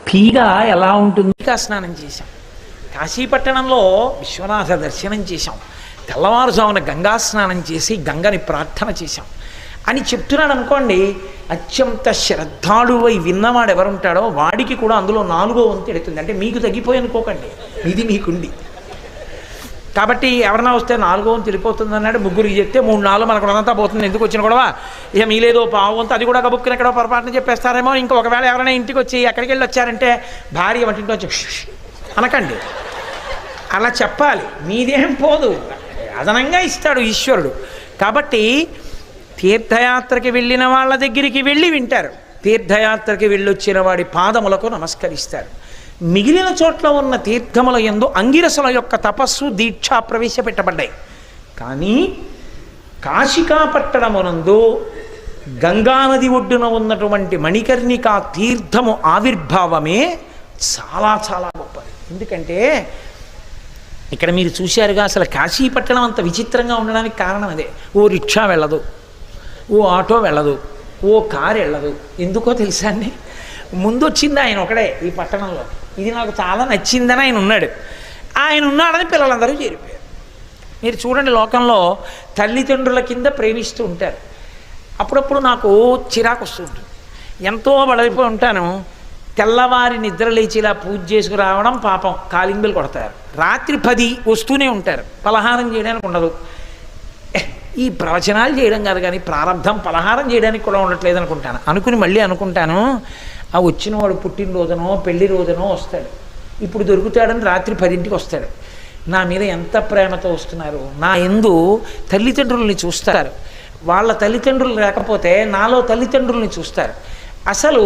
పీగ ఎలా ఉంటుంది? స్నానం చేశాం. కాశీపట్టణంలో విశ్వనాథ దర్శనం చేశాం. తెల్లవారుజామున గంగా స్నానం చేసి గంగని ప్రార్థన చేశాం అని చెప్తున్నాడు అనుకోండి. అత్యంత శ్రద్ధాళువై విన్నవాడు ఎవరుంటాడో వాడికి కూడా అందులో 4వ వంతు ఎడుతుంది. అంటే మీకు తగ్గిపోయి అనుకోకండి, ఇది మీకుండి. కాబట్టి ఎవరన్నా వస్తే 4వ వంతు వెళ్ళిపోతుంది అన్నాడు. ముగ్గురికి చెప్తే 3-4 మనకు అంతా పోతుంది. ఎందుకు వచ్చిన కూడా ఇక మీలేదో పావు వంతు అది కూడా గబుక్కుని ఎక్కడో పొరపాటున చెప్పేస్తారేమో. ఇంకా ఒకవేళ ఎవరైనా ఇంటికి వచ్చి ఎక్కడికి వెళ్ళి వచ్చారంటే భార్య వంటింటి వచ్చి అనకండి, అలా చెప్పాలి. మీదేం పోదు, అదనంగా ఇస్తాడు ఈశ్వరుడు. కాబట్టి తీర్థయాత్రకి వెళ్ళిన వాళ్ళ దగ్గరికి వెళ్ళి వింటారు, తీర్థయాత్రకి వెళ్ళొచ్చిన వాడి పాదములకు నమస్కరిస్తారు. మిగిలిన చోట్ల ఉన్న తీర్థముల యందు అంగిరసుల యొక్క తపస్సు దీక్ష ప్రవేశపెట్టబడ్డాయి. కానీ కాశికాపట్టణమునందు గంగానది ఒడ్డున ఉన్నటువంటి మణికర్ణికా తీర్థము ఆవిర్భావమే చాలా చాలా గొప్పది. ఎందుకంటే ఇక్కడ మీరు చూశారుగా, అసలు కాశీపట్టణం అంత విచిత్రంగా ఉండడానికి కారణం అదే. ఓ రిక్షా వెళ్ళదు, ఓ ఆటో వెళ్ళదు, ఓ కారు వెళ్ళదు. ఎందుకో తెలుసా అండి? ముందు వచ్చింది ఆయన ఒకడే ఈ పట్టణంలో. ఇది నాకు చాలా నచ్చిందని ఆయన ఉన్నాడు. ఆయన ఉన్నాడని పిల్లలందరూ చేరిపోయారు. మీరు చూడండి, లోకంలో తల్లిదండ్రుల కింద ప్రేమిస్తూ ఉంటారు. అప్పుడప్పుడు నాకు చిరాకు వస్తూ ఉంటుంది. ఎంతో బలైపోయి ఉంటాను. తెల్లవారి నిద్ర లేచిలా పూజ చేసుకురావడం పాపం, కాలింబెలు కొడతారు. రాత్రి 10 వస్తూనే ఉంటారు, పలహారం చేయడానికి ఉండదు. ఈ ప్రవచనాలు చేయడం కాదు కానీ ప్రారంధం పలహారం చేయడానికి కూడా ఉండట్లేదు అనుకుంటాను. అనుకుని మళ్ళీ అనుకుంటాను, ఆ వచ్చిన వాడు పుట్టినరోజునో పెళ్లి రోజునో వస్తాడు, ఇప్పుడు దొరుకుతాడని రాత్రి 10ంటికి వస్తాడు. నా మీద ఎంత ప్రేమతో వస్తున్నారు. నా యందు తల్లిదండ్రుల్ని చూస్తారు. వాళ్ళ తల్లిదండ్రులు లేకపోతే నాలో తల్లిదండ్రుల్ని చూస్తారు. అసలు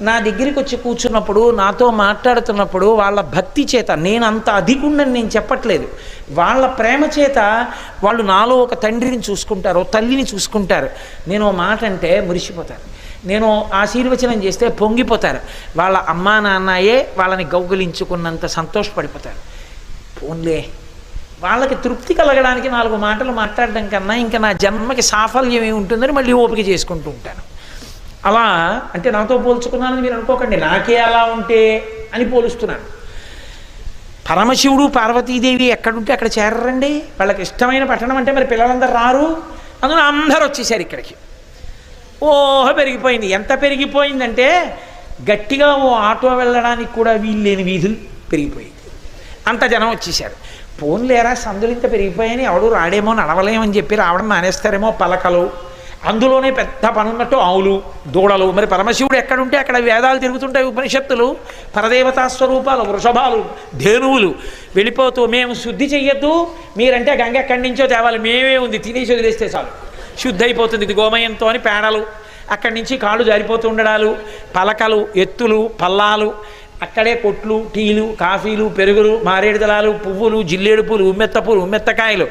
నా దగ్గరికి వచ్చి కూర్చున్నప్పుడు, నాతో మాట్లాడుతున్నప్పుడు వాళ్ళ భక్తి చేత, నేను అంత అధికుణ్ణని నేను చెప్పట్లేదు, వాళ్ళ ప్రేమ చేత వాళ్ళు నాలో ఒక తండ్రిని చూసుకుంటారు, ఓ తల్లిని చూసుకుంటారు. నేను మాట అంటే మురిసిపోతారు, నేను ఆశీర్వచనం చేస్తే పొంగిపోతారు. వాళ్ళ అమ్మా నాన్నయే వాళ్ళని గౌగులించుకున్నంత సంతోషపడిపోతారు. పోన్లే, వాళ్ళకి తృప్తి కలగడానికి 4 మాటలు మాట్లాడడం కన్నా ఇంకా నా జన్మకి సాఫల్యం ఏమి ఉంటుందని మళ్ళీ ఓపిక చేసుకుంటూ ఉంటాను. అలా అంటే నాతో పోల్చుకున్నానని మీరు అనుకోకండి, నాకే అలా ఉంటే అని పోలుస్తున్నాను. పరమశివుడు పార్వతీదేవి ఎక్కడుంటే అక్కడ చేరరండి. వాళ్ళకి ఇష్టమైన పట్టణం అంటే మరి పిల్లలందరూ రారు. అందులో అందరూ వచ్చేసారు ఇక్కడికి. ఓహో పెరిగిపోయింది. ఎంత పెరిగిపోయిందంటే గట్టిగా ఓ ఆటో వెళ్ళడానికి కూడా వీలు లేని వీధులు పెరిగిపోయింది. అంత జనం వచ్చేసారు. పోన్లేరా, సందులు ఇంత పెరిగిపోయాయని ఎవడు రాడేమో, నడవలేమని చెప్పి రావడం మానేస్తారేమో. పలకలు, అందులోనే పెద్ద పనున్నట్టు ఆవులు, దూడలు. మరి పరమశివుడు ఎక్కడుంటే అక్కడ వేదాలు తిరుగుతుంటాయి, ఉపనిషత్తులు, పరదేవతా స్వరూపాలు, వృషభాలు, ధేనువులు వెళ్ళిపోతూ, మేము శుద్ధి చెయ్యొద్దు, మీరంటే గంగ ఎక్కడి నుంచో తేవాలి, మేమే ఉంది తినేసి వదిలేస్తే చాలు శుద్ధి అయిపోతుంది, ఇది గోమయంతో అని పేడలు, అక్కడి నుంచి కాళ్ళు జారిపోతూ ఉండడాలు, పలకలు, ఎత్తులు, పల్లాలు, అక్కడే కొట్లు, టీలు, కాఫీలు, పెరుగులు, మారేడుదలాలు, పువ్వులు, జిల్లేడు పూలు, ఉమ్మెత్త పూలు, ఉమ్మెత్తకాయలు,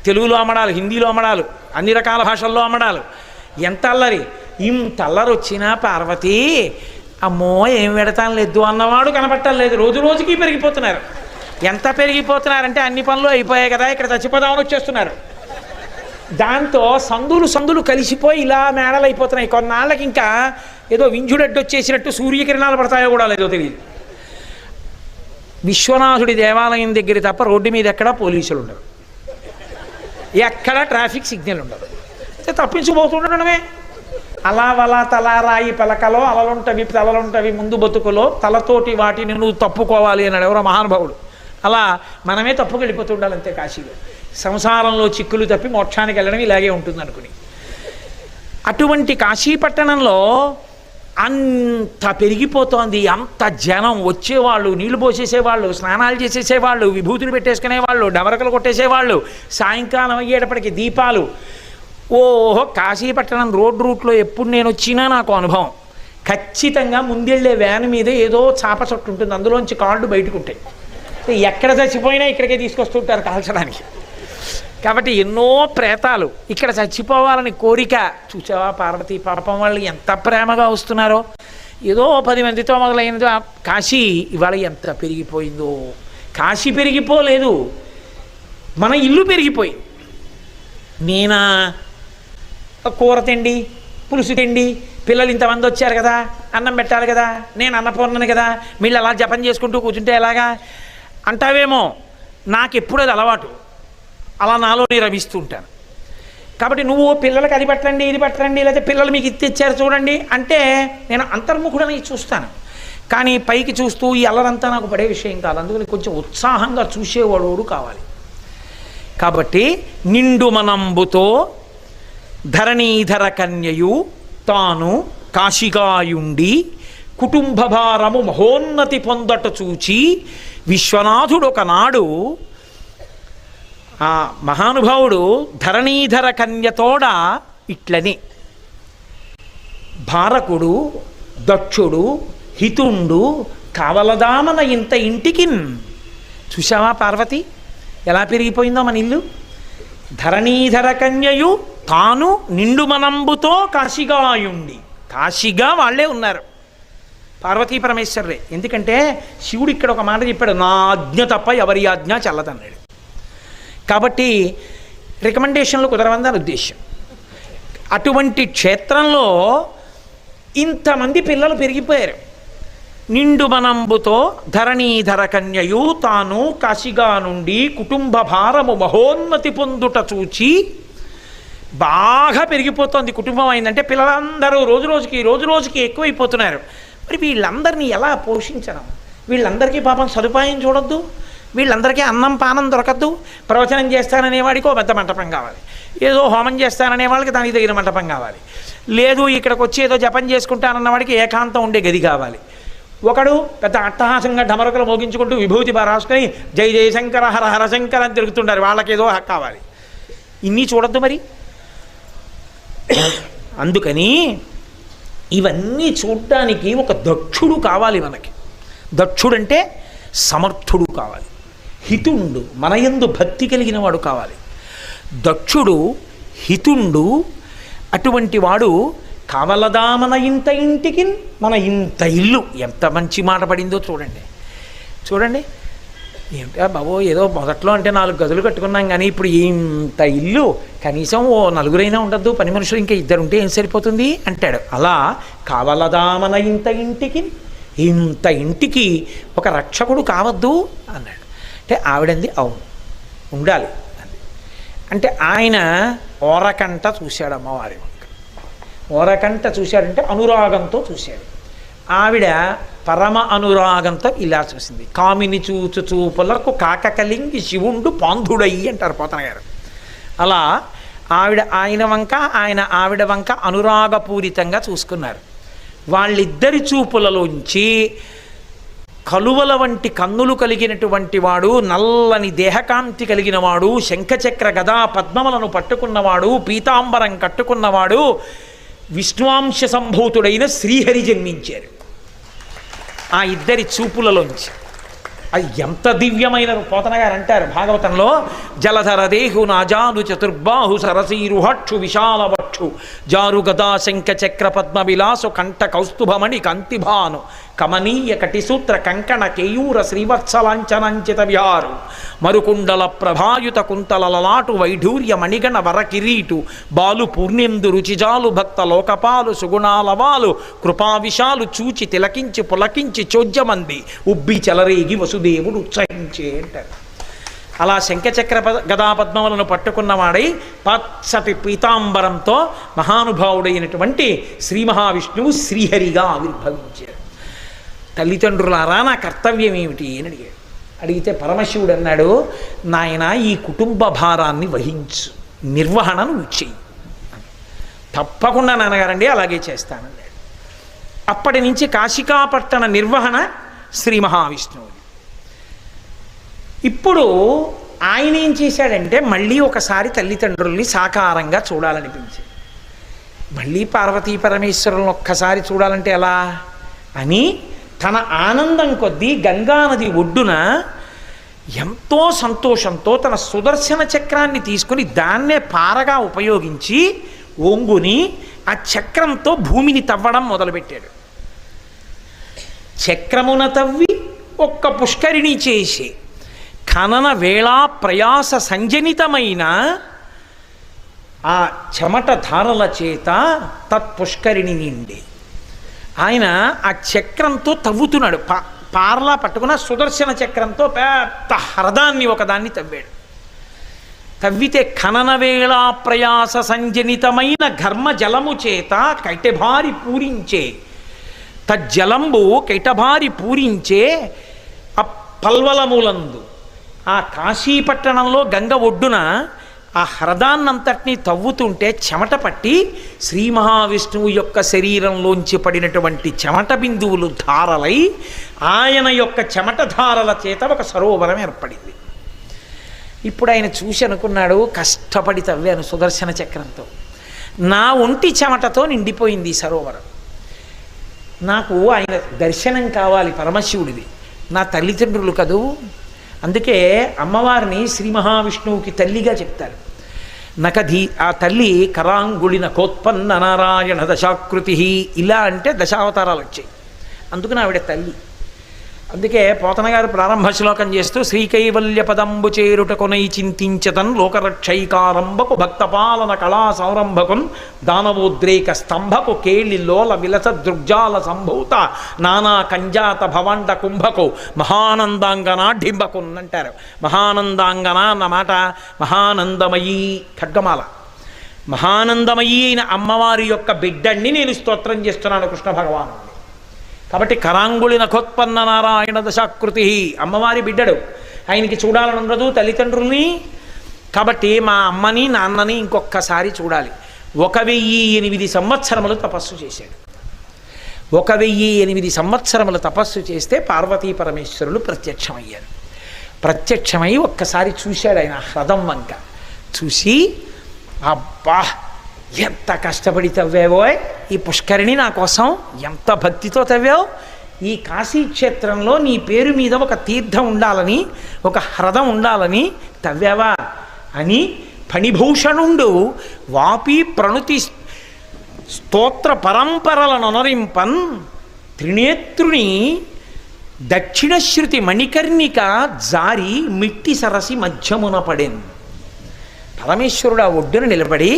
తెలుగులో అమ్మడాలు, హిందీలో అమ్మడాలు, అన్ని రకాల భాషల్లో అమ్మడాలు. ఎంత అల్లరి! ఇంత అల్లరి వచ్చినా పార్వతి అమ్మో ఏం పెడతాను లేదు అన్నవాడు కనపట్టలేదు. రోజు రోజుకి పెరిగిపోతున్నారు. ఎంత పెరిగిపోతున్నారంటే అన్ని పనులు అయిపోయాయి కదా, ఇక్కడ చచ్చిపోదామని వచ్చేస్తున్నారు. దాంతో సందులు కలిసిపోయి ఇలా మేడలు అయిపోతున్నాయి. కొన్నాళ్ళకి ఇంకా ఏదో వింజుడడ్డు వచ్చేసినట్టు సూర్యకిరణాలు పడతాయో కూడా లేదో తెలియదు. విశ్వనాథుడి దేవాలయం దగ్గర తప్ప రోడ్డు మీద ఎక్కడా పోలీసులు ఉండరు, ఎక్కడ ట్రాఫిక్ సిగ్నల్ ఉండదు. తప్పించుకుపోతుండడమే. అలా వలా తలారాయి పలకలో అలలుంటవి తలలుంటవి ముందు బతుకులో, తలతోటి వాటిని నువ్వు తప్పుకోవాలి అన్నాడు ఎవరో మహానుభావుడు. అలా మనమే తప్పుకు వెళ్ళిపోతూ ఉండాలి అంతే. కాశీలో సంసారంలో చిక్కులు తప్పి మోక్షానికి వెళ్ళడం ఇలాగే ఉంటుంది అనుకుని. అటువంటి కాశీపట్టణంలో అంత పెరిగిపోతోంది. అంత జనం వచ్చేవాళ్ళు, నీళ్లు పోసేసేవాళ్ళు, స్నానాలు చేసేసేవాళ్ళు, విభూతులు పెట్టేసుకునేవాళ్ళు, డమరకలు కొట్టేసేవాళ్ళు, సాయంకాలం అయ్యేటప్పటికి దీపాలు. ఓహో, కాశీపట్టణం రూట్లో ఎప్పుడు నేను వచ్చినా నాకు అనుభవం. ఖచ్చితంగా ముందెళ్ళే వ్యాన్ మీద ఏదో చాప చొట్టు ఉంటుంది, అందులోంచి కాళ్ళు బయటకు ఉంటాయి. ఎక్కడ చచ్చిపోయినా ఇక్కడికే తీసుకొస్తుంటారు కాల్చడానికి. కాబట్టి ఎన్నో ప్రేతాలు ఇక్కడ చచ్చిపోవాలని కోరిక. చూసావా పార్వతీ పాపం వాళ్ళు ఎంత ప్రేమగా వస్తున్నారో. ఏదో 10 మందితో మొదలైనదో కాశీ ఇవాళ ఎంత పెరిగిపోయిందో. కాశీ పెరిగిపోలేదు, మన ఇల్లు పెరిగిపోయింది. నేనా కూర తిండి, పులుసు తిండి, పిల్లలు ఇంతమంది వచ్చారు కదా, అన్నం పెట్టాలి కదా, నేను అన్నపూర్ణని కదా, వీళ్ళు అలా జపం చేసుకుంటూ కూర్చుంటే ఎలాగా అంటావేమో. నాకు ఎప్పుడు అది అలవాటు, అలా నాలో నేను రమిస్తూ ఉంటాను. కాబట్టి నువ్వు పిల్లలకి అది పెట్టండి ఇది పెట్టండి, లేకపోతే పిల్లలు మీకు ఇది తెచ్చారు చూడండి అంటే నేను అంతర్ముఖుడని చూస్తాను. కానీ పైకి చూస్తూ ఈ అల్లరంతా నాకు పడే విషయం కాదు. అందుకని కొంచెం ఉత్సాహంగా చూసేవాడు కావాలి. కాబట్టి నిండు మనంబుతో ధరణీధర కన్యయు తాను కాశిగాయుండి కుటుంబ భారము మహోన్నతి పొందట చూచి విశ్వనాథుడు ఒకనాడు ఆ మహానుభావుడు ధరణీధర కన్యతోడ ఇట్లని భారకుడు దక్షుడు హితుండు కావలదామన ఇంత ఇంటికి. చూశావా పార్వతి ఎలా పెరిగిపోయిందో మన ఇల్లు. ధరణీధర కన్యయు తాను నిండు మనంబుతో కాశిగాయుండి. కాశీగా వాళ్ళే ఉన్నారు, పార్వతీ పరమేశ్వరులే. ఎందుకంటే శివుడు ఇక్కడ ఒక మాట చెప్పాడు, నా ఆజ్ఞ తప్ప ఎవరి ఆజ్ఞ చల్లదన్నాడు. కాబట్టి రికమెండేషన్లు కుదరవందని ఉద్దేశం. అటువంటి క్షేత్రంలో ఇంతమంది పిల్లలు పెరిగిపోయారు. నిండు మనంబుతో ధరణీధర కన్యయు తాను కాశిగా నుండి కుటుంబ భారము మహోన్నతి పొందుట చూచి బాగా పెరిగిపోతుంది. కుటుంబం అయిందంటే పిల్లలందరూ రోజు రోజుకి ఎక్కువైపోతున్నారు. మరి వీళ్ళందరినీ ఎలా పోషించడం? వీళ్ళందరికీ పాపం సదుపాయం చూడొద్దు, వీళ్ళందరికీ అన్నం పానం దొరకద్దు. ప్రవచనం చేస్తాననేవాడికి ఓ పెద్ద మంటపం కావాలి, ఏదో హోమం చేస్తాననే వాళ్ళకి దానికి తగిన మంటపం కావాలి, లేదు ఇక్కడికి వచ్చి ఏదో జపం చేసుకుంటానన్నవాడికి ఏకాంతం ఉండే గది కావాలి. ఒకడు పెద్ద అట్టహాసంగా ఢమరకలు మోగించుకుంటూ విభూతి రాసుకొని జై జయశంకర హర హర శంకర అని తిరుగుతుంటారు, వాళ్ళకేదో కావాలి. ఇన్ని చూడొద్దు మరి. అందుకని ఇవన్నీ చూడ్డానికి ఒక దక్షుడు కావాలి మనకి. దక్షుడంటే సమర్థుడు కావాలి, హితుండు మనయందు భక్తి కలిగిన వాడు కావాలి. దక్షుడు హితుండు అటువంటి వాడు కావలదామన ఇంత ఇంటికి. మన ఇంత ఇల్లు ఎంత మంచి మాట పడిందో చూడండి. ఏమిటా బాబో, ఏదో మొదట్లో అంటే 4 గదులు కట్టుకున్నాం కానీ ఇప్పుడు ఇంత ఇల్లు కనీసం ఓ 4గురైనా ఉండద్దు, పని మనుషులు ఇంకా 2 ఉంటే ఏం సరిపోతుంది అంటాడు. అలా కావలదామన ఇంత ఇంటికి, ఇంత ఇంటికి ఒక రక్షకుడు కావద్దు అన్నాడు. అంటే ఆవిడంది అవును ఉండాలి అంటే ఆయన ఓరకంట చూశాడు అమ్మవారి వంక. ఓరకంట చూశాడంటే అనురాగంతో చూశాడు. ఆవిడ పరమ అనురాగంతో ఇలా చూసింది. కామిని చూచు చూపులకు కాక కలింగి శివుండు పాంధుడయ్యి అంటారు పోతన గారు. అలా ఆవిడ ఆయన వంక, ఆయన ఆవిడ వంక అనురాగపూరితంగా చూసుకున్నారు. వాళ్ళిద్దరి చూపులలోంచి కలువల వంటి కన్నులు కలిగినటువంటి వాడు, నల్లని దేహకాంతి కలిగిన వాడు, శంఖచక్ర గదా పద్మములను పట్టుకున్నవాడు, పీతాంబరం కట్టుకున్నవాడు, విష్ణువాంశ సంభూతుడైన శ్రీహరి జన్మించారు ఆ ఇద్దరి చూపులలోంచి. అది ఎంత దివ్యమైన పోతన గారు అంటారు భాగవతంలో, జలధర దేహు నాజాను చతుర్బాహు సరసీరుహక్షు విశాలవక్షు జారు గదా శంఖ చక్ర పద్మ విలాసు కంఠ కౌస్తుభమణి కంతిభాను కమనీయ కటిసూత్ర కంకణ కేయూర శ్రీవత్సలాంఛనంచిత విహారు మరుకుండల ప్రభాయుత కుంతల లలాటు వైఢూర్య మణిగణ వర కిరీటు బాలు పూర్ణేందు రుచిజాలు భక్త లోకపాలు సుగుణాలవాలు కృపావిశాలు చూచి తిలకించి పులకించి చోద్యమంది ఉబ్బి చెలరేగి వసుదేవుడు ఉత్సహించే అంటారు. అలా శంఖచక్ర గదాపద్మములను పట్టుకున్నవాడై పచ్చటి పీతాంబరంతో మహానుభావుడైనటువంటి శ్రీ మహావిష్ణువు శ్రీహరిగా ఆవిర్భవించారు. తల్లిదండ్రులారా నా కర్తవ్యం ఏమిటి అని అడిగాడు. అడిగితే పరమశివుడు అన్నాడు, నాయన ఈ కుటుంబ భారాన్ని వహించు, నిర్వహణ నువ్వు చెయ్యి. తప్పకుండా నాన్నగారండి అలాగే చేస్తానన్నాడు. అప్పటి నుంచి కాశికాపట్టణ నిర్వహణ శ్రీ మహావిష్ణువు. ఇప్పుడు ఆయన ఏం చేశాడంటే మళ్ళీ ఒకసారి తల్లిదండ్రుల్ని సాకారంగా చూడాలనిపించింది. మళ్ళీ పార్వతీ పరమేశ్వరులను ఒక్కసారి చూడాలంటే ఎలా అని తన ఆనందం కొద్దీ గంగానది ఒడ్డున ఎంతో సంతోషంతో తన సుదర్శన చక్రాన్ని తీసుకుని దాన్నే పారగా ఉపయోగించి ఒంగుని ఆ చక్రంతో భూమిని తవ్వడం మొదలుపెట్టాడు. చక్రమున తవ్వి ఒక్క పుష్కరిణి చేసి ఖనన వేళా ప్రయాస సంజనితమైన ఆ చెమట ధారల చేత తత్పుష్కరిణి నిండి ఆయన ఆ చక్రంతో తవ్వుతున్నాడు. పార్లా పట్టుకున్న సుదర్శన చక్రంతో పెద్ద హ్రదాన్ని ఒకదాన్ని తవ్వాడు. తవ్వితే ఖనన వేళ ప్రయాస సంజనితమైన ఘర్మ జలము చేత కైటభారి పూరించే తజ్జలంబు కైటభారి పూరించే ఆ పల్వలములందు ఆ కాశీపట్టణంలో గంగ ఒడ్డున ఆ హ్రదాన్నంతటినీ తవ్వుతుంటే చెమట పట్టి శ్రీ మహావిష్ణువు యొక్క శరీరంలోంచి పడినటువంటి చెమట బిందువులు ధారలై ఆయన యొక్క చెమట ధారల చేత ఒక సరోవరం ఏర్పడింది. ఇప్పుడు ఆయన చూసి అనుకున్నాడు, కష్టపడి తవ్వాను సుదర్శన చక్రంతో, నా ఒంటి చెమటతో నిండిపోయింది ఈ సరోవరం. నాకు ఆయన దర్శనం కావాలి పరమశివుడిది, నా తల్లిదండ్రులు కదూ. అందుకే అమ్మవారిని శ్రీ మహావిష్ణువుకి తల్లిగా చెప్తారు. నకధి ఆ తల్లి కరాంగుళిన కోత్పన్న నారాయణ దశాకృతి, ఇలా అంటే దశావతారాలు వచ్చాయి, అందుకని ఆవిడ తల్లి. అందుకే పోతన గారు ప్రారంభ శ్లోకం చేస్తూ శ్రీకైవల్య పదంబు చేరుట కొనై చింతించతన్ లోకరక్షైకారంభకు భక్తపాలన కళా సంరంభకున్ దానవోద్రేక స్తంభకు కేళి లోల విలస దృగ్జాల సంభూత నానా కంజాత భవండ కుంభకు మహానందాంగన డింబకున్ అంటారు. మహానందాంగన అన్నమాట మహానందమయీ ఖడ్గమాల. మహానందమయీ అయిన అమ్మవారి యొక్క బిడ్డన్ని నేను స్తోత్రం చేస్తున్నాను కృష్ణ భగవాను. కాబట్టి కరాంగుళి నఖోత్పన్న నారాయణ దశాకృతి, అమ్మవారి బిడ్డడు. ఆయనకి చూడాలని ఉండదు తల్లిదండ్రుల్ని, కాబట్టి మా అమ్మని నాన్నని ఇంకొక్కసారి చూడాలి. 1008 సంవత్సరములు తపస్సు చేశాడు. 1008 సంవత్సరములు తపస్సు చేస్తే పార్వతీ పరమేశ్వరులు ప్రత్యక్షమయ్యారు. ప్రత్యక్షమై ఒక్కసారి చూశాడు ఆయన హ్రదం వంక. చూసి అబ్బా ఎంత కష్టపడి తవ్వావో ఈ పుష్కరిణి నా కోసం, ఎంత భక్తితో తవ్వావు, ఈ కాశీక్షేత్రంలో నీ పేరు మీద ఒక తీర్థం ఉండాలని, ఒక హ్రదం ఉండాలని తవ్వావా అని ఫణిభూషణుండు వాపి ప్రణుతి స్తోత్ర పరంపరలను అనరింపన్ త్రినేత్రుని దక్షిణశ్రుతి మణికర్ణిక జారి మిట్టి సరసి మధ్యమున పడెన్. పరమేశ్వరుడు ఆ ఒడ్డున నిలబడి,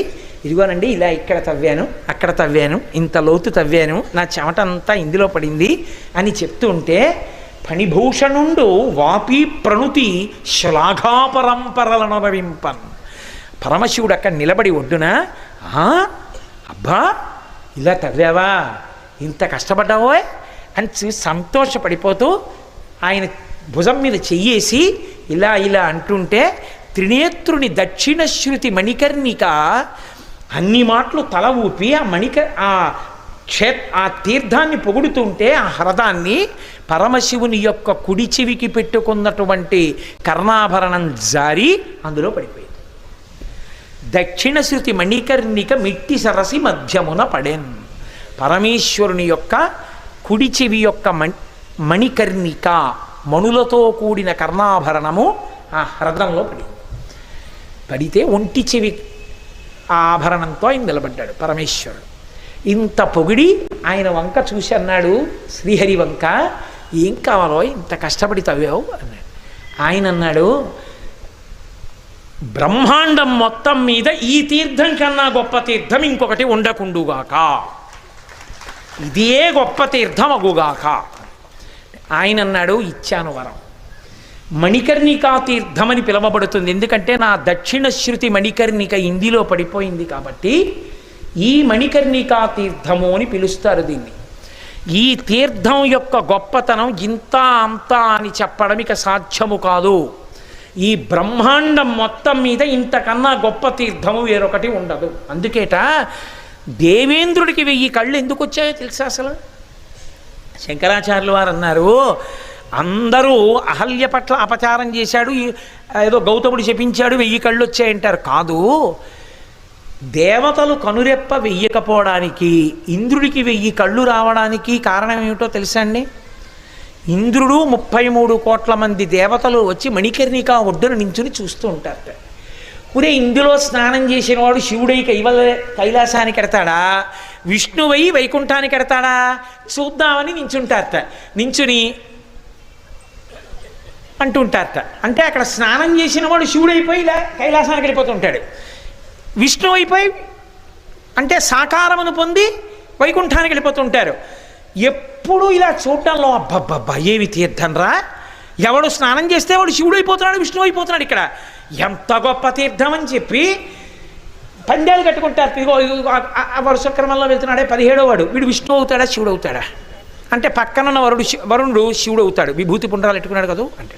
ఇదిగోనండి ఇలా ఇక్కడ తవ్వాను, అక్కడ తవ్వాను, ఇంత లోతు తవ్వాను, నా చెమట అంతా ఇందులో పడింది అని చెప్తుంటే ఫణిభూషణుండు వాపి ప్రణుతి శ్లాఘాపరంపరలను రవింపన్. పరమశివుడు అక్కడ నిలబడి ఒడ్డున, అబ్బా ఇలా తవ్వావా, ఇంత కష్టపడ్డావో అని చూసి సంతోషపడిపోతూ ఆయన భుజం మీద చెయ్యేసి ఇలా ఇలా అంటుంటే త్రినేత్రుని దక్షిణశ్రుతి మణికర్ణిక అన్ని మాటలు తల ఊపి ఆ తీర్థాన్ని పొగుడుతుంటే ఆ హ్రదాన్ని పరమశివుని యొక్క కుడి చెవికి పెట్టుకున్నటువంటి కర్ణాభరణం జారి అందులో పడిపోయింది. దక్షిణశ్రుతి మణికర్ణిక మిట్టి సరసి మధ్యమున పడెన్. పరమేశ్వరుని యొక్క కుడి చెవి యొక్క మణికర్ణిక మణులతో కూడిన కర్ణాభరణము ఆ హ్రదంలో పడింది. పడితే ఒంటి చెవి ఆభరణంతో ఆయన నిలబడ్డాడు పరమేశ్వరుడు. ఇంత పొగిడి ఆయన వంక చూసి అన్నాడు, శ్రీహరి వంక, ఏం కావాలో ఇంత కష్టపడి తవ్వావు అన్నాడు. ఆయన అన్నాడు, బ్రహ్మాండం మొత్తం మీద ఈ తీర్థం కన్నా గొప్ప తీర్థం ఇంకొకటి ఉండకుండుగాక, ఇదే గొప్ప తీర్థం అగుగాక. ఆయన అన్నాడు, ఇచ్చాను వరం. మణికర్ణికా తీర్థమని పిలవబడుతుంది, ఎందుకంటే నా దక్షిణశ్రుతి మణికర్ణిక ఇందులో పడిపోయింది కాబట్టి ఈ మణికర్ణికా తీర్థము అని పిలుస్తారు దీన్ని. ఈ తీర్థం యొక్క గొప్పతనం ఇంత అంత అని చెప్పడం ఇక సాధ్యము కాదు. ఈ బ్రహ్మాండం మొత్తం మీద ఇంతకన్నా గొప్ప తీర్థము వేరొకటి ఉండదు. అందుకేట దేవేంద్రుడికి 1000 కళ్ళు ఎందుకు వచ్చాయో తెలుసా? అసలు శంకరాచార్యులు వారు అన్నారు, అందరూ అహల్య పట్ల అపచారం చేశాడు, ఏదో గౌతముడు చెప్పించాడు 1000 కళ్ళు వచ్చాయంటారు. కాదు, దేవతలు కనురెప్ప వెయ్యకపోవడానికి ఇంద్రుడికి 1000 కళ్ళు రావడానికి కారణం ఏమిటో తెలుసా అండి? ఇంద్రుడు 33 కోట్ల మంది దేవతలు వచ్చి మణికర్ణిక ఒడ్డున నించుని చూస్తూ ఉంటారట. ఒరే, ఇందులో స్నానం చేసిన వాడు శివుడై కైలాసానికి ఎడతాడా, విష్ణువై వైకుంఠానికి ఎడతాడా చూద్దామని నించుంటారట. నించుని అంటుంటారట. అంటే అక్కడ స్నానం చేసిన వాడు శివుడైపోయి కైలాసానికి వెళ్ళిపోతుంటాడు. విష్ణువు అయిపోయి అంటే సాకారమును పొంది వైకుంఠానికి వెళ్ళిపోతుంటారు. ఎప్పుడు ఇలా చూడటంలో అబ్బబ్బబ్బా ఏమి తీర్థం రా, ఎవడు స్నానం చేస్తే వాడు శివుడు అయిపోతున్నాడు, విష్ణువు అయిపోతున్నాడు, ఇక్కడ ఎంత గొప్ప తీర్థం అని చెప్పి పందాలు కట్టుకుంటారు. ఇదిగో వరుస క్రమంలో వెళ్తున్నాడే 17వ వాడు, వీడు విష్ణువు అవుతాడా శివుడు అవుతాడా అంటే పక్కనున్న వరుణుడు శివుడు అవుతాడు, విభూతి పుండ్రాలు పెట్టుకున్నాడు కదా అంటే.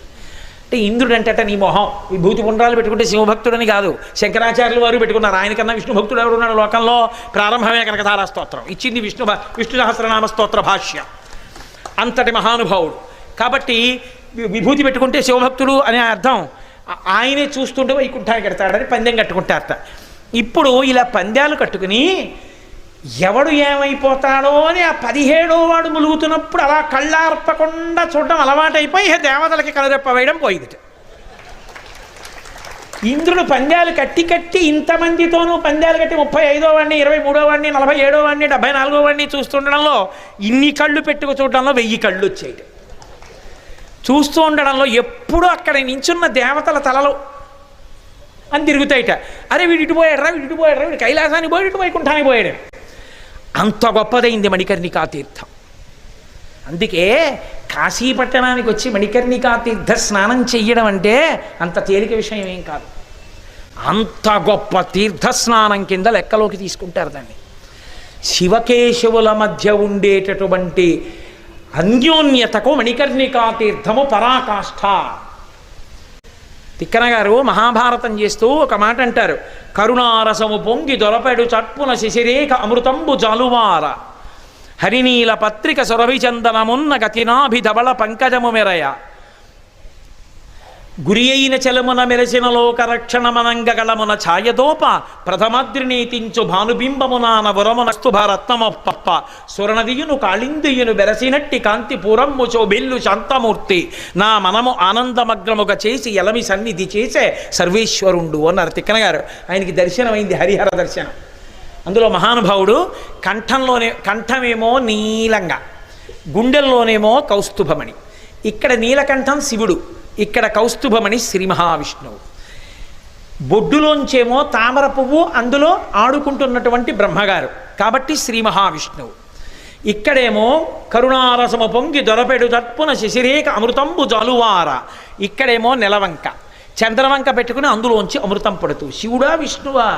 అంటే ఇంద్రుడు అంటే నీ మొహం విభూతి పుండ్రాలు పెట్టుకుంటే శివభక్తుడని కాదు, శంకరాచార్యులు వారు పెట్టుకున్నారు. ఆయనకన్నా విష్ణు భక్తుడు ఎవడున్నాడు లోకంలో? ప్రారంభమే కనకధారా స్తోత్రం ఇచ్చింది విష్ణు సహస్రనామ స్తోత్ర భాష్య, అంతటి మహానుభావుడు. కాబట్టి విభూతి పెట్టుకుంటే శివభక్తుడు అనే అర్థం. ఆయనే చూస్తుంటే వైకుంఠానికి కడతాడని పందెం కట్టుకుంటారట. ఇప్పుడు ఇలా పందాలు కట్టుకుని ఎవడు ఏమైపోతాడో అని ఆ 17వ వాడు ములుగుతున్నప్పుడు అలా కళ్ళార్పకుండా చూడడం అలవాటైపోయి దేవతలకి కలరెప్ప వేయడం పోయింది. ఇంద్రుడు పందాలు కట్టి ఇంతమందితోనూ పందాలు కట్టి 35వ వాడిని, 23వ వాడిని, 47వ వాడిని, 74వ వాడిని చూస్తుండడంలో ఇన్ని కళ్ళు పెట్టుకు చూడడంలో 1000 కళ్ళు వచ్చాయి. చూస్తూ ఉండడంలో ఎప్పుడూ అక్కడ నించున్న దేవతల తలలు అని తిరుగుతాయిట. అరే వీడు ఇటు పోయాడు, వీడు కైలాసానికి పోయాడు, ఇటు వైకుంఠానికి పోయాడు. అంత గొప్పదైంది మణికర్ణికా తీర్థం. అందుకే కాశీపట్టణానికి వచ్చి మణికర్ణికా తీర్థ స్నానం చెయ్యడం అంటే అంత తేలిక విషయం ఏం కాదు. అంత గొప్ప తీర్థ స్నానం కింద లెక్కలోకి తీసుకుంటారు దాన్ని. శివకేశవుల మధ్య ఉండేటటువంటి అన్యోన్యతకు మణికర్ణికా తీర్థము పరాకాష్ఠ. తిక్కన గారు మహాభారతం చేస్తూ ఒక మాట అంటారు, కరుణారసము పొంగి దొరపెడు చట్పున శిశిరేఖ అమృతంబు జాలువార హరినీల పత్రిక సురభిచందనమున్న గతినాభిధవళ పంకజము మెరయ గురి అయిన చలమున మెరసిన లోకరక్షణమనంగగళమున ఛాయదోప ప్రథమద్రినీతించు భానుబింబమునాన వరమునస్తుభరత్నమొప్ప సురనదియును కాళిందియును బెరసినట్టి కాంతిపురమ్ము శోభిల్లు శాంతమూర్తి నా మనము ఆనందమగ్రముగా చేసి ఎలమి సన్నిధి చేసే సర్వేశ్వరుండు అన్నారు తిక్కన గారు. ఆయనకి దర్శనమైంది హరిహర దర్శనం. అందులో మహానుభావుడు కంఠమేమో నీలంగా, గుండెల్లోనేమో కౌస్తుభమణి. ఇక్కడ నీలకంఠం శివుడు, ఇక్కడ కౌస్తుభమణి శ్రీ మహావిష్ణువు. బొడ్డులోంచేమో తామర పువ్వు, అందులో ఆడుకుంటున్నటువంటి బ్రహ్మగారు కాబట్టి శ్రీ మహావిష్ణువు. ఇక్కడేమో కరుణారసము పొంగి దొరపెడు జట్పున శిశిరేఖ అమృతంబు జాలువార, ఇక్కడేమో నెలవంక చంద్రవంక పెట్టుకుని అందులోంచి అమృతం పడుతూ శివుడా విష్ణువా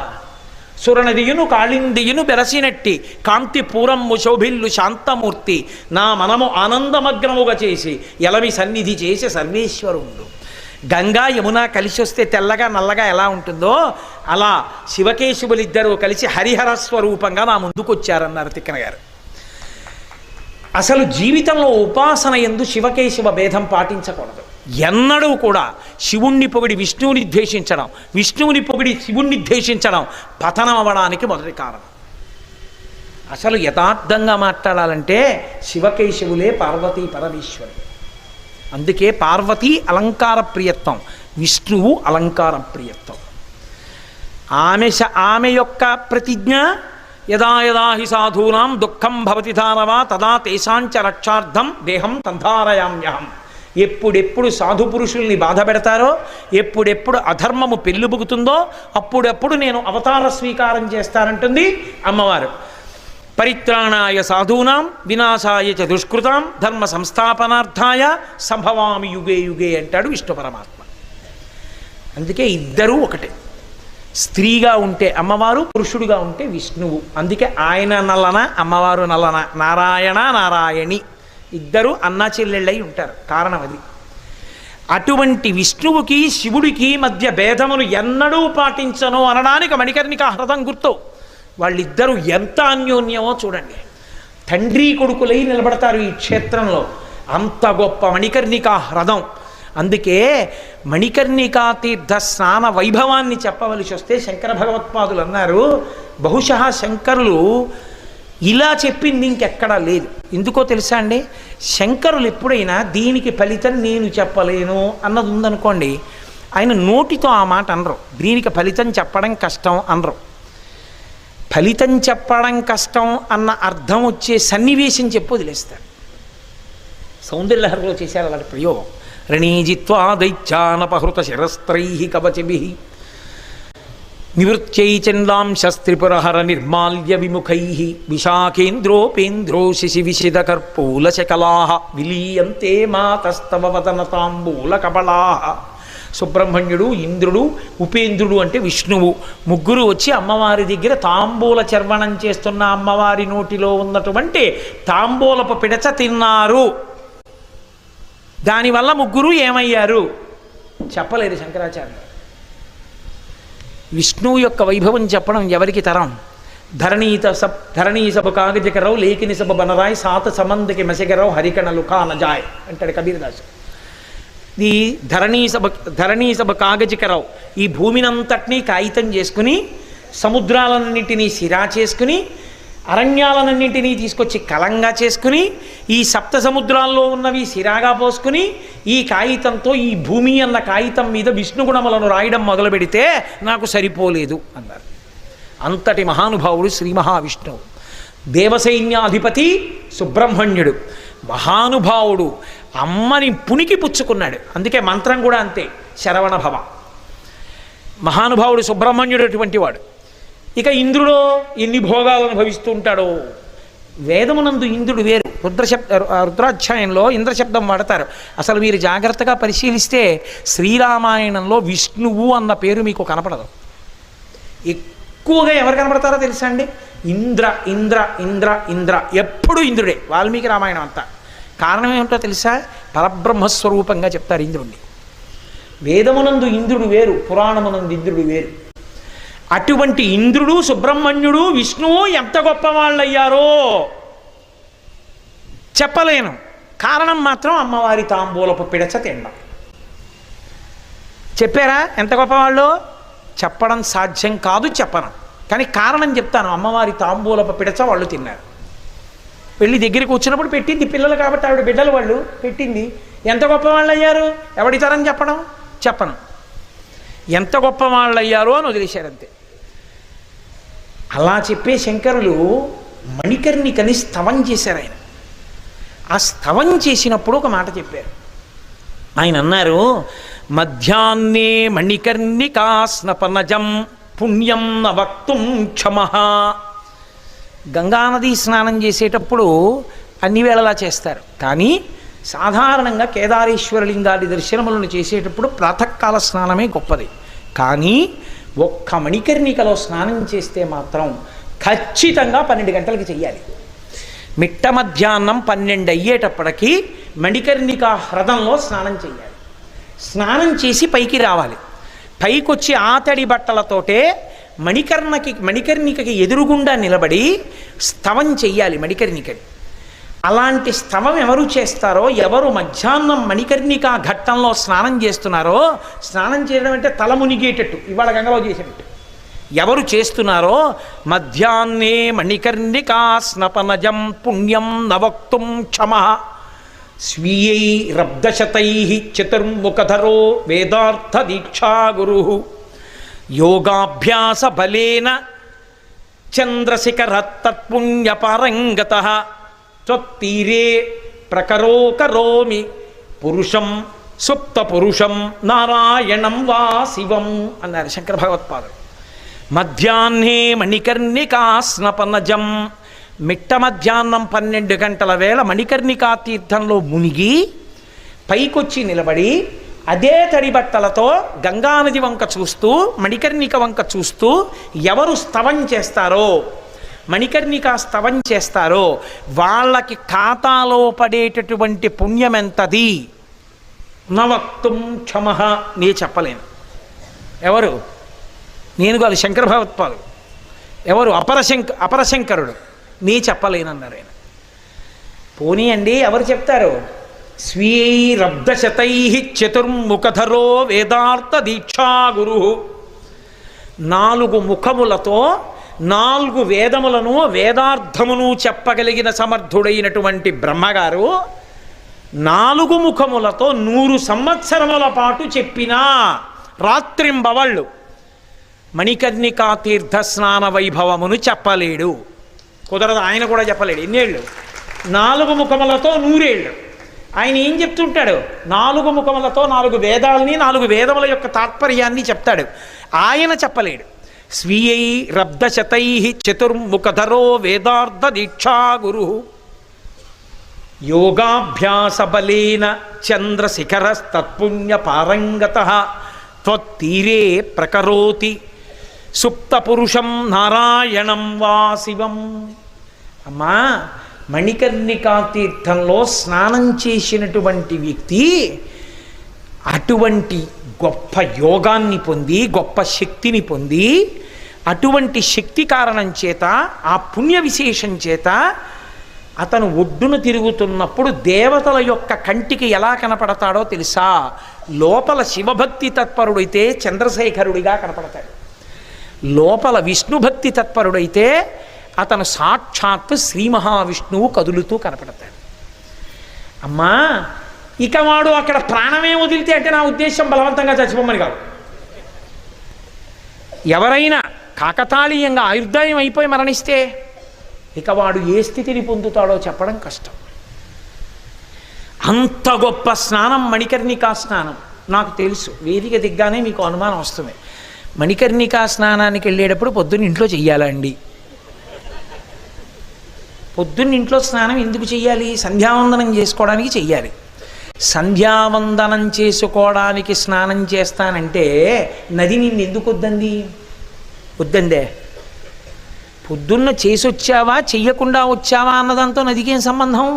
సురనదియును కాళిందియును బెరసినట్టి కాంతి పూరమ్ము శోభిల్లు శాంతమూర్తి నా మనము ఆనందమగ్నముగా చేసి ఎలమి సన్నిధి చేసే సర్వేశ్వరుండు. గంగా యమున కలిసి వస్తే తెల్లగా నల్లగా ఎలా ఉంటుందో అలా శివకేశవులిద్దరూ కలిసి హరిహర స్వరూపంగా నా ముందుకు వచ్చారన్నారు తిక్కన గారు. అసలు జీవితంలో ఉపాసన యందు శివకేశవ భేదం పాటించకూడదు. ఎన్నడూ కూడా శివుణ్ణి పొగిడి విష్ణువుని ద్వేషించడం, విష్ణువుని పొగిడి శివుణ్ణి ద్వేషించడం పతనం అవ్వడానికి మొదటి కారణం. అసలు యథార్థంగా మాట్లాడాలంటే శివకేశవులే పార్వతీ పరమేశ్వరుడు. అందుకే పార్వతీ అలంకార ప్రియత్వం, విష్ణువు అలంకార ప్రియత్వం. ఆమె యొక్క ప్రతిజ్ఞ యదా యదా హి సాధూనాం దుఃఖం భవతి ధారవా తదా తేషాంచ రక్షార్థం దేహం తంధారయామ్యహం. ఎప్పుడెప్పుడు సాధు పురుషుల్ని బాధ పెడతారో, ఎప్పుడెప్పుడు అధర్మము పెళ్ళుబుకుతుందో అప్పుడెప్పుడు నేను అవతార స్వీకారం చేస్తానంటుంది అమ్మవారు. పరిత్రాణాయ సాధూనాం వినాశాయ చ దుష్కృతాం ధర్మ సంస్థాపనార్థాయ సంభవామి యుగే యుగే అంటాడు విష్ణు పరమాత్మ. అందుకే ఇద్దరూ ఒకటే. స్త్రీగా ఉంటే అమ్మవారు, పురుషుడుగా ఉంటే విష్ణువు. అందుకే ఆయన నల్లన అమ్మవారు నల్లన, నారాయణ నారాయణి ఇద్దరు అన్నా చెల్లెళ్ళై ఉంటారు. కారణం అది. అటువంటి విష్ణువుకి శివుడికి మధ్య భేదమును ఎన్నడూ పాటించను అనడానికి మణికర్ణికా హ్రదం గుర్తు. వాళ్ళిద్దరూ ఎంత అన్యోన్యమో చూడండి. తండ్రి కొడుకులై నిలబడతారు ఈ క్షేత్రంలో. అంత గొప్ప మణికర్ణికా హ్రదం. అందుకే మణికర్ణికా తీర్థ స్నాన వైభవాన్ని చెప్పవలసి వస్తే శంకర భగవత్పాదులు అన్నారు, బహుశः శంకరులు ఇలా చెప్పింది ఇంకెక్కడా లేదు. ఎందుకో తెలుసా అండి, శంకరులు ఎప్పుడైనా దీనికి ఫలితం నేను చెప్పలేను అన్నది ఉందనుకోండి, ఆయన నోటితో ఆ మాట అనరు. దీనికి ఫలితం చెప్పడం కష్టం అనరు. ఫలితం చెప్పడం కష్టం అన్న అర్థం వచ్చే సన్నివేశం చెప్పి వదిలేస్తారు. సౌందర్యలహరిలో చేశారు అలాంటి ప్రయోగం. రణీజిత్వా దైత్యానపహృత శిరస్త్రై కవచభి నివృత్యై చండాంశస్త్రిపురహర నిర్మాల్య విముఖై విశాఖేంద్రోపేంద్రో శిశి విశిదకర్పూలశకలా విలీయంతే మాతస్తవ వదన తాంబూల కబలా. సుబ్రహ్మణ్యుడు, ఇంద్రుడు, ఉపేంద్రుడు అంటే విష్ణువు ముగ్గురు వచ్చి అమ్మవారి దగ్గర తాంబూల చర్వణం చేస్తున్న అమ్మవారి నోటిలో ఉన్నటువంటి తాంబూలపు పిడచ తిన్నారు. దానివల్ల ముగ్గురు ఏమయ్యారు చెప్పలేరు శంకరాచార్యులు. విష్ణువు యొక్క వైభవం చెప్పడం ఎవరికి తరం? ధరణీ సభ కాగజకరావు లేఖిని సభ బనరాయ్ సాత సమందకి మసగరావు హరికణలు కానజాయ్ అంటాడు కబీరదాసు. ఈ ధరణీ సభ కాగజకరావు ఈ భూమినంతటినీ కాగితం చేసుకుని సముద్రాలన్నింటినీ సిరా చేసుకుని అరణ్యాలన్నింటినీ తీసుకొచ్చి కలంగా చేసుకుని ఈ సప్త సముద్రాల్లో ఉన్నవి సిరాగా పోసుకుని ఈ కాగితంతో ఈ భూమి అన్న కాగితం మీద విష్ణుగుణములను రాయడం మొదలు పెడితే నాకు సరిపోలేదు అన్నారు. అంతటి మహానుభావుడు శ్రీ మహావిష్ణువు. దేవసైన్యాధిపతి సుబ్రహ్మణ్యుడు మహానుభావుడు. అమ్మని పునికి పుచ్చుకున్నాడు. అందుకే మంత్రం కూడా అంతే, శరవణ భవ. మహానుభావుడు సుబ్రహ్మణ్యుడు అటువంటి వాడు. ఇక ఇంద్రుడో ఎన్ని భోగాలు అనుభవిస్తూ ఉంటాడో. వేదమునందు ఇంద్రుడు వేరు. రుద్రాధ్యాయంలో ఇంద్రశబ్దం వాడతారు. అసలు మీరు జాగ్రత్తగా పరిశీలిస్తే శ్రీరామాయణంలో విష్ణువు అన్న పేరు మీకు కనపడదు. ఎక్కువగా ఎవరు కనపడతారో తెలుసా అండి? ఇంద్ర ఇంద్ర ఇంద్ర ఇంద్ర, ఎప్పుడు ఇంద్రుడే. వాల్మీకి రామాయణం అంతా. కారణం ఏమిటో తెలుసా? పరబ్రహ్మస్వరూపంగా చెప్తారు ఇంద్రుడిని. వేదమునందు ఇంద్రుడు వేరు, పురాణమునందు ఇంద్రుడు వేరు. అటువంటి ఇంద్రుడు, సుబ్రహ్మణ్యుడు, విష్ణువు ఎంత గొప్ప వాళ్ళయ్యారో చెప్పలేను. కారణం మాత్రం అమ్మవారి తాంబూలపు పిడచ తినడం. చెప్పారా ఎంత గొప్పవాళ్ళు? చెప్పడం సాధ్యం కాదు, చెప్పను. కానీ కారణం చెప్తాను. అమ్మవారి తాంబూలపు పిడచ వాళ్ళు తిన్నారు. వెళ్ళి దగ్గరికి వచ్చినప్పుడు పెట్టింది పిల్లలు కాబట్టి ఆవిడ బిడ్డలు వాళ్ళు పెట్టింది. ఎంత గొప్ప వాళ్ళు అయ్యారు? ఎవడి తరం చెప్పను. ఎంత గొప్ప వాళ్ళు అయ్యారో అని వదిలేశారంతే. అలా చెప్పే శంకరులు మణికర్ణికని స్తవం చేశారు. ఆయన ఆ స్తవం చేసినప్పుడు ఒక మాట చెప్పారు. ఆయన అన్నారు, మధ్యాహ్నే మణికర్ణికా స్నపనజం పుణ్యం నవక్తుం క్షమః. గంగానది స్నానం చేసేటప్పుడు అన్ని వేళలా చేస్తారు. కానీ సాధారణంగా కేదారేశ్వరలింగాది దర్శనములను చేసేటప్పుడు ప్రాతకాల స్నానమే గొప్పది. కానీ ఒక్క మణికర్ణికలో స్నానం చేస్తే మాత్రం ఖచ్చితంగా 12 గంటలకి చెయ్యాలి. మిట్ట మధ్యాహ్నం 12 అయ్యేటప్పటికీ మణికర్ణికా హ్రదంలో స్నానం చేయాలి. స్నానం చేసి పైకి రావాలి. పైకొచ్చి ఆతడి బట్టలతోటే మణికర్ణికకి ఎదురుగుండా నిలబడి స్తవం చెయ్యాలి మణికర్ణికని. అలాంటి స్తవం ఎవరు చేస్తారో, ఎవరు మధ్యాహ్నం మణికర్ణికా ఘట్టంలో స్నానం చేస్తున్నారో, స్నానం చేయడం అంటే తల మునిగేటట్టు, ఇవాళ గంగలో చేసేటట్టు ఎవరు చేస్తున్నారో, మధ్యాహ్నే మణికర్ణికా స్నపనజం పుణ్యం నవక్తుం క్షమః స్వీయై రబ్దశతై చతుర్ముఖధరో వేదార్థ దీక్షా గురు యోగాభ్యాస బలేన చంద్రశిఖర తత్పుణ్యపారంగతః త్వత్తీరే ప్రకరోకరోమి పురుషం సుప్త పురుషం నారాయణం వా శివం అన్నారు శంకర భగవత్పాదులు. మధ్యాహ్నే మణికర్ణికా స్నపనజం, మిట్ట మధ్యాహ్నం 12 గంటల వేళ మణికర్ణికా తీర్థంలో మునిగి పైకొచ్చి నిలబడి అదే తడి బట్టలతో గంగానది వంక చూస్తూ, మణికర్ణిక వంక చూస్తూ ఎవరు స్తవం చేస్తారో, మణికర్ణికా స్తవం చేస్తారో వాళ్ళకి ఖాతాలో పడేటటువంటి పుణ్యం ఎంతది? నవక్తుం క్షమః, నే చెప్పలేను. ఎవరు? నేను కాదు, శంకర భగవత్పాదులు. ఎవరు? అపరశంకరుడు. నీ చెప్పలేనన్నారు ఆయన. పోనీ అండి, ఎవరు చెప్తారు? స్వీయైరబ్దశతై చతుర్ముఖధరో వేదార్థ దీక్షా గురు. 4 ముఖములతో 4 వేదములను వేదార్థమును చెప్పగలిగిన సమర్థుడైనటువంటి బ్రహ్మగారు 4 ముఖములతో 100 సంవత్సరముల పాటు చెప్పినా రాత్రింబవళ్ళు మణికర్ణికా తీర్థ స్నాన వైభవమును చెప్పలేడు. కుదరదు. ఆయన కూడా చెప్పలేడు. ఎన్నేళ్ళు? 4 ముఖములతో 100 ఏళ్ళు. ఆయన ఏం చెప్తుంటాడు? 4 ముఖములతో 4 వేదాలని, 4 వేదముల యొక్క తాత్పర్యాన్ని చెప్తాడు. ఆయన చెప్పలేడు. స్వీయై రబ్ధశతై చతుర్ముఖధరో వేదార్థ దీక్షా గురు యోగాభ్యాసబలేన చంద్రశిఖరస్తత్పుణ్య పారంగతః త్వత్తీరే ప్రకరోతి సుప్తపురుషం నారాయణం వా శివం. అమ్మా, మణికర్ణికా తీర్థంలో స్నానం చేసినటువంటి వ్యక్తి అటువంటి గొప్ప యోగాన్ని పొంది, గొప్ప శక్తిని పొంది, అటువంటి శక్తి కారణం చేత, ఆ పుణ్య విశేషం చేత అతను ఒడ్డును తిరుగుతున్నప్పుడు దేవతల యొక్క కంటికి ఎలా కనపడతాడో తెలుసా? లోపల శివభక్తి తత్పరుడైతే చంద్రశేఖరుడిగా కనపడతాడు, లోపల విష్ణుభక్తి తత్పరుడైతే అతను సాక్షాత్తు శ్రీ మహావిష్ణువు కదులుతూ కనపడతాడు. అమ్మా, ఇక వాడు అక్కడ ప్రాణమే వదిలితే అంటే నా ఉద్దేశం బలవంతంగా చచ్చిపోమని కాదు. ఎవరైనా కాకతాళీయంగా ఆయుర్దాయం అయిపోయి మరణిస్తే ఇక వాడు ఏ స్థితిని పొందుతాడో చెప్పడం కష్టం. అంత గొప్ప స్నానం మణికర్ణికా స్నానం. నాకు తెలుసు, వేదిక దిగ్గానే మీకు అనుమానం వస్తుంది, మణికర్ణికా స్నానానికి వెళ్ళేటప్పుడు పొద్దున్న ఇంట్లో చెయ్యాలండి. పొద్దున్న ఇంట్లో స్నానం ఎందుకు చెయ్యాలి? సంధ్యావందనం చేసుకోవడానికి చెయ్యాలి. సంధ్యావందనం చేసుకోవడానికి స్నానం చేస్తానంటే నది నిన్ను ఎందుకు వద్దంది? వద్దందే. పొద్దున్న చేసి వచ్చావా చెయ్యకుండా వచ్చావా అన్నదాంతో నదికేం సంబంధం?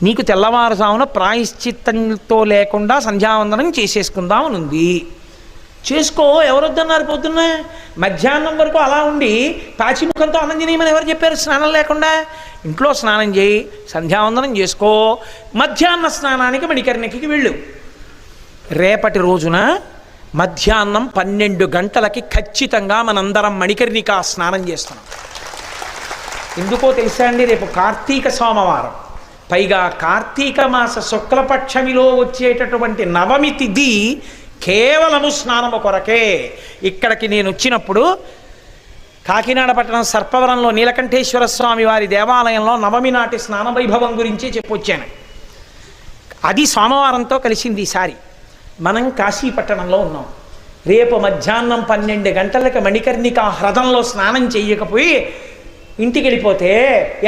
నీకు తెల్లవారుజామున ప్రాయశ్చిత్తంతో లేకుండా సంధ్యావందనం చేసేసుకుందాం అని ఉంది, చేసుకో. ఎవరొద్దన్నారు? పొద్దున్న మధ్యాహ్నం వరకు అలా ఉండి పాచిముఖంతో అన్నం తినేయమని ఎవరు చెప్పారు? స్నానం లేకుండా ఇంట్లో స్నానం చేయి, సంధ్యావందనం చేసుకో, మధ్యాహ్న స్నానానికి మణికర్ణికి వెళ్ళు. రేపటి రోజున మధ్యాహ్నం 12 గంటలకి ఖచ్చితంగా మనందరం మణికర్ణికా స్నానం చేస్తున్నాం. ఎందుకో తెలుసా అండి? రేపు కార్తీక సోమవారం, పైగా కార్తీక మాస శుక్లపక్షమిలో వచ్చేటటువంటి నవమి తిథి కేవలము స్నానము కొరకే. ఇక్కడికి నేను వచ్చినప్పుడు కాకినాడ పట్టణం సర్పవరంలో నీలకంఠేశ్వర స్వామి వారి దేవాలయంలో నవమి నాటి స్నాన వైభవం గురించి చెప్పొచ్చాను. అది సోమవారంతో కలిసింది. ఈసారి మనం కాశీపట్టణంలో ఉన్నాం. రేపు మధ్యాహ్నం 12 గంటలకు మణికర్ణికా హ్రదంలో స్నానం చెయ్యకపోయి ఇంటికి వెళ్ళిపోతే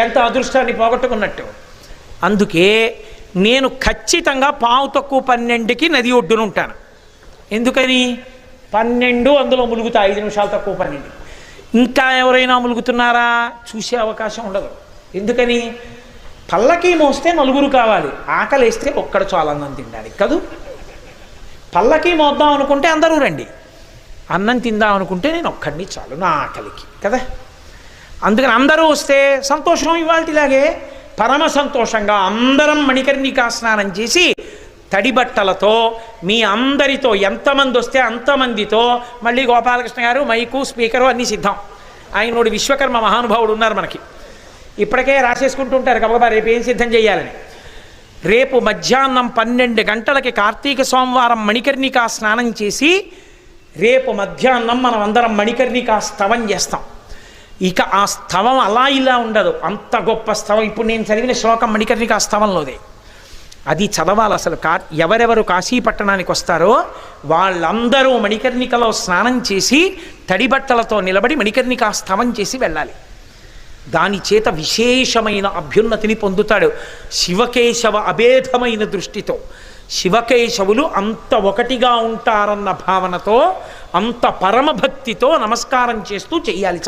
ఎంత అదృష్టాన్ని పోగొట్టుకున్నట్టు. అందుకే నేను ఖచ్చితంగా 12:15కి నది ఒడ్డున ఉంటాను. ఎందుకని? 12 అందులో ములుగుతా, 5 నిమిషాలు తక్కువ 12. ఇంకా ఎవరైనా ములుగుతున్నారా చూసే అవకాశం ఉండదు. ఎందుకని? పల్లకి మోస్తే నలుగురు కావాలి, ఆకలి వేస్తే ఒక్కడ చాలన్నం తినాలి కదూ. పల్లకి మోద్దాం అనుకుంటే అందరూ రండి, అన్నం తిందాం అనుకుంటే నేను ఒక్కడిని చాలు నా ఆకలికి కదా. అందుకని అందరూ వస్తే సంతోషం. ఇవాళలాగే పరమ సంతోషంగా అందరం మణికర్ణికా స్నానం చేసి తడి బట్టలతో మీ అందరితో ఎంతమంది వస్తే అంతమందితో, మళ్ళీ గోపాలకృష్ణ గారు మైకు స్పీకరు అన్నీ సిద్ధం. ఆయనోడు విశ్వకర్మ మహానుభావుడు ఉన్నారు మనకి, ఇప్పటికే రాసేసుకుంటూ ఉంటారు గబగబా రేపు ఏం సిద్ధం చేయాలని. రేపు మధ్యాహ్నం 12 గంటలకి కార్తీక సోమవారం మణికర్ణికా స్నానం చేసి రేపు మధ్యాహ్నం మనం అందరం మణికర్ణికా స్తవం చేస్తాం. ఇక ఆ స్తవం అలా ఇలా ఉండదు, అంత గొప్ప స్తవం. ఇప్పుడు నేను చదివిన శ్లోకం మణికర్ణికా స్తవంలోదే. అది చదవాలి అసలు. ఎవరెవరు కాశీపట్టణానికి వస్తారో వాళ్ళందరూ మణికర్ణికలో స్నానం చేసి తడి బట్టలతో నిలబడి మణికర్ణికా స్తవం చేసి వెళ్ళాలి. దాని చేత విశేషమైన అభ్యున్నతిని పొందుతాడు. శివకేశవ అభేదమైన దృష్టితో శివకేశవులు అంత ఒకటిగా ఉంటారన్న భావనతో, అంత పరమభక్తితో నమస్కారం చేస్తూ చెయ్యాలి.